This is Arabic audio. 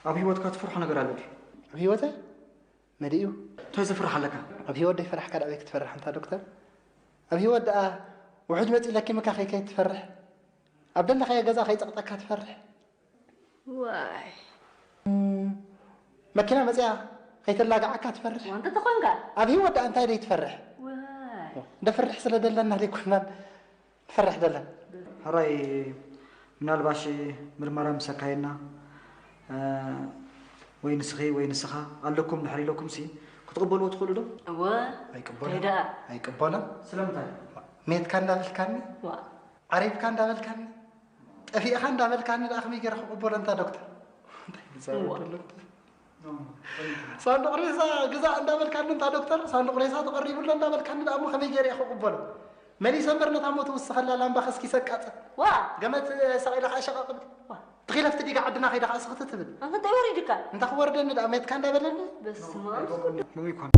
أبي وقت كاتفرح أنا قرالي أبي وقت مديو تويز فرح لك أبي وقت يفرح كذا أبيك تفرح أنت دكتور أبي وقت وعد متي لك ما كخي كي تفرح عبد الله خي جزا خي تقطع تفرح واي مكينة مزيا خي تلاقى عكا تفرح وأنت تقول قال أبي وقت أنت اللي تفرح واي ده فرح سلا دلنا اللي كنا نفرح دلنا هراي من الباشي مرمرة مسكاينا وين سخي وين سخا قال لكم نحري لكم سي كتقبلوا وتدخلوا له وا هاي قبلة سلامتاي ميت كان دابل كاني وا عريب كان دابل كاني أفي أخان دابل كاني الأخ ميجي رح قبل أنت دكتور صندوق ريسا جزاء دابل كاني أنت دكتور صندوق ريسا تقريب لنا دابل كاني الأمو خميجي رح قبله مالي سمرنا تاموت وسخلا لام بخس كيسك أت وا قامت سعيلة عشقة قبل تخيل فتدي قعدنا خيدا أسقط تبل أنت توري دكان أنت خوردني داميت كان دابل بس ما مو يكون